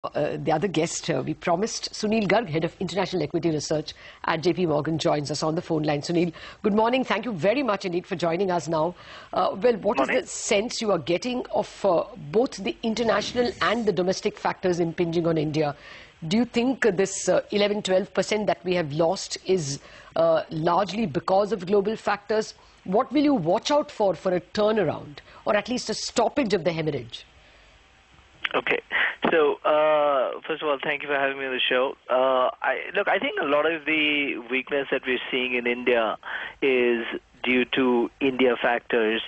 the other guest. We promised Sunil Garg, Head of International Equity Research at JPMorgan, joins us on the phone line. Sunil, good morning. Thank you very much indeed for joining us now. Well, what is the sense you are getting of both the international and the domestic factors impinging on India? Do you think this 11-12% that we have lost is largely because of global factors? What will you watch out for a turnaround or at least a stoppage of the hemorrhage? Okay. So, first of all, thank you for having me on the show. I think a lot of the weakness that we're seeing in India is due to India factors.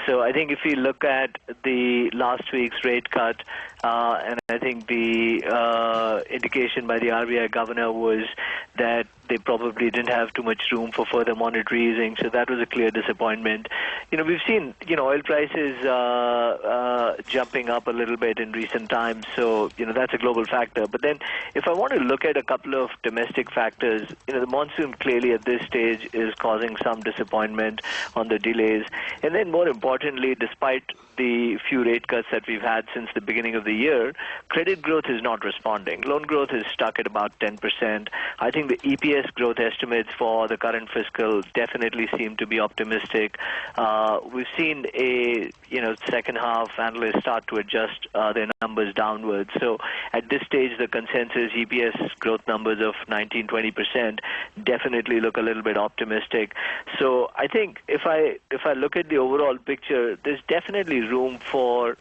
So I think if you look at the last week's rate cut, and I think the indication by the RBI governor was that they probably didn't have too much room for further monetary easing, so that was a clear disappointment. We've seen, oil prices jumping up a little bit in recent times, so, that's a global factor. But then if I want to look at a couple of domestic factors, the monsoon clearly at this stage is causing some disappointment on the delays. And then more importantly, despite the few rate cuts that we've had since the beginning of the year, credit growth is not responding. Loan growth is stuck at about 10%. I think the EPS growth estimates for the current fiscal definitely seem to be optimistic. We've seen a second half analysts start to adjust their numbers downwards. So at this stage, the consensus EPS growth numbers of 19-20% definitely look a little bit optimistic. So I think if I look at the overall picture, there's definitely room for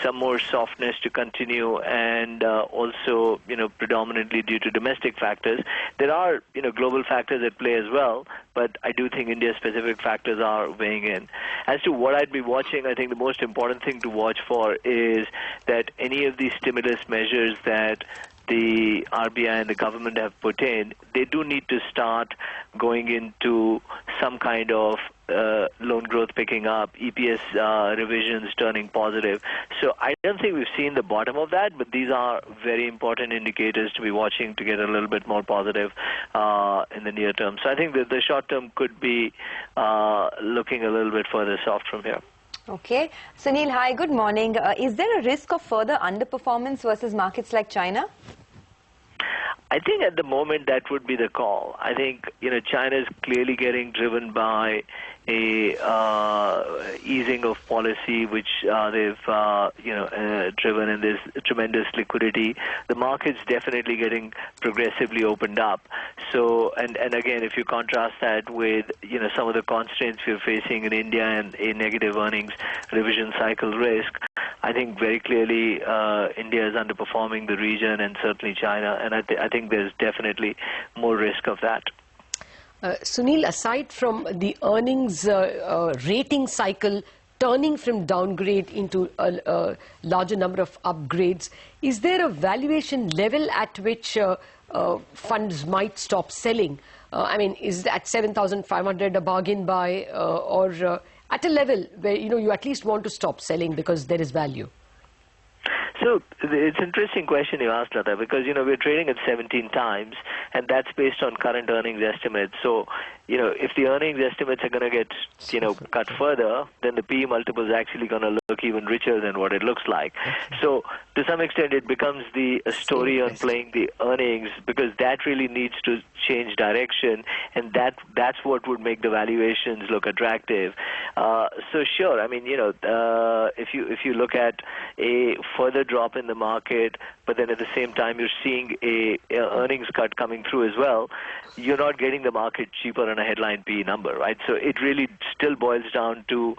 some more softness to continue, and also predominantly due to domestic factors. There are global factors at play as well, but I do think India-specific factors are weighing in. As to what I'd be watching, I think the most important thing to watch for is that any of these stimulus measures that the RBI and the government have put in, they do need to start going into some kind of loan growth picking up, EPS revisions turning positive. So I don't think we've seen the bottom of that, but these are very important indicators to be watching to get a little bit more positive in the near term. So I think that the short term could be looking a little bit further soft from here. Okay. Sunil, hi, good morning. Is there a risk of further underperformance versus markets like China? I think at the moment that would be the call. I think China is clearly getting driven by a easing of policy, which they've driven, and there's tremendous liquidity. The market's definitely getting progressively opened up. So, and again, if you contrast that with some of the constraints we're facing in India and a negative earnings revision cycle risk, I think very clearly India is underperforming the region and certainly China, and I think there's definitely more risk of that. Sunil, aside from the earnings rating cycle turning from downgrade into a larger number of upgrades, is there a valuation level at which funds might stop selling? I mean, is at 7,500 a bargain buy, or at a level where you at least want to stop selling because there is value? So it's an interesting question you asked, Lata, because we're trading at 17 times, and that's based on current earnings estimates. So if the earnings estimates are going to get cut further, then the PE multiple is actually going to look even richer than what it looks like. So to some extent, it becomes a story on playing the earnings, because that really needs to change direction, and that's what would make the valuations look attractive. So sure, I mean if you look at a further drop in the market, but then at the same time you're seeing a earnings cut coming through as well, you're not getting the market cheaper on a headline PE number, right? So it really still boils down to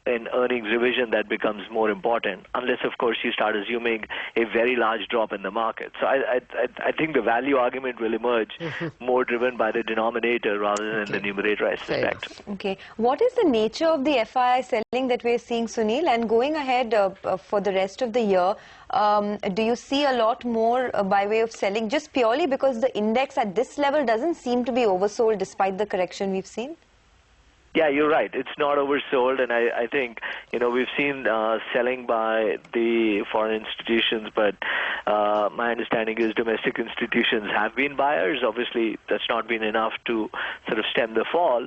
an earnings revision that becomes more important, unless, of course, you start assuming a very large drop in the market. So I think the value argument will emerge more driven by the denominator rather than the numerator, I suspect. Okay. What is the nature of the FII selling that we're seeing, Sunil? And going ahead for the rest of the year, do you see a lot more by way of selling, just purely because the index at this level doesn't seem to be oversold despite the correction we've seen? Yeah, you're right. It's not oversold, and I think, we've seen selling by the foreign institutions, but my understanding is domestic institutions have been buyers. Obviously, that's not been enough to sort of stem the fall.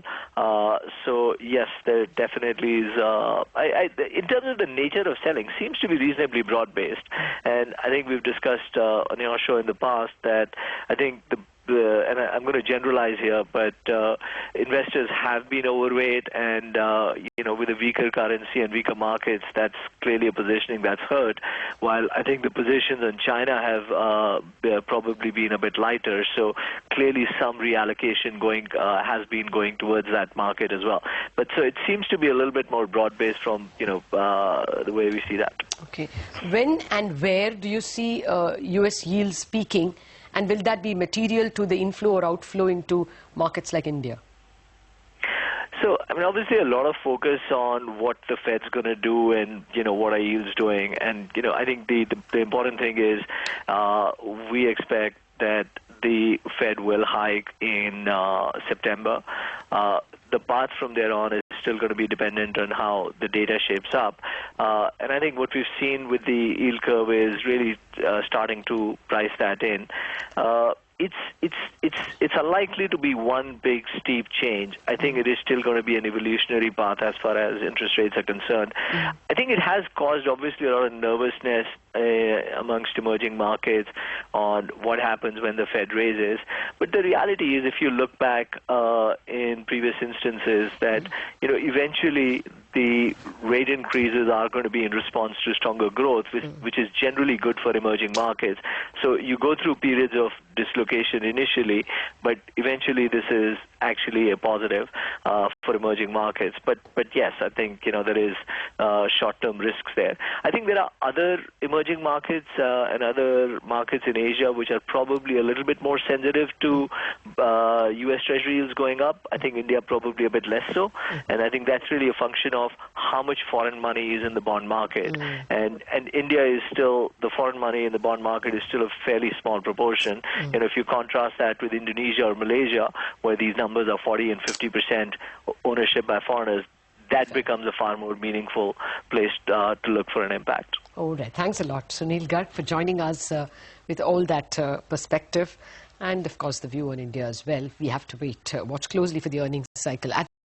So, yes, there definitely is, in terms of the nature of selling, seems to be reasonably broad-based. And I think we've discussed on your show in the past that I think and I'm going to generalize here, but investors have been overweight, and with a weaker currency and weaker markets, that's clearly a positioning that's hurt. While I think the positions in China have probably been a bit lighter, so clearly some reallocation has been going towards that market as well. But so it seems to be a little bit more broad-based from the way we see that. Okay, when and where do you see U.S. yields peaking? And will that be material to the inflow or outflow into markets like India? So, obviously a lot of focus on what the Fed's going to do and, what are yields doing. And, I think the important thing is we expect that the Fed will hike in September. The path from there on is still going to be dependent on how the data shapes up. And I think what we've seen with the yield curve is really starting to price that in. It's unlikely to be one big steep change. I think it is still going to be an evolutionary path as far as interest rates are concerned. I think it has caused obviously a lot of nervousness amongst emerging markets on what happens when the Fed raises. But the reality is, if you look back in previous instances, that eventually the rate increases are going to be in response to stronger growth, which is generally good for emerging markets. So you go through periods of dislocation initially, but eventually this is actually a positive for emerging markets. But yes, I think there is short-term risks there. I think there are other emerging markets and other markets in Asia which are probably a little bit more sensitive to U.S. Treasury yields going up. I think India probably a bit less so, and I think that's really a function of how much foreign money is in the bond market. And India is still, the foreign money in the bond market is still a fairly small proportion. If you contrast that with Indonesia or Malaysia, where these numbers are 40 and 50% ownership by foreigners, that becomes a far more meaningful place to look for an impact. All right. Thanks a lot, Sunil Garg, for joining us with all that perspective and, of course, the view on India as well. We have to wait, watch closely for the earnings cycle.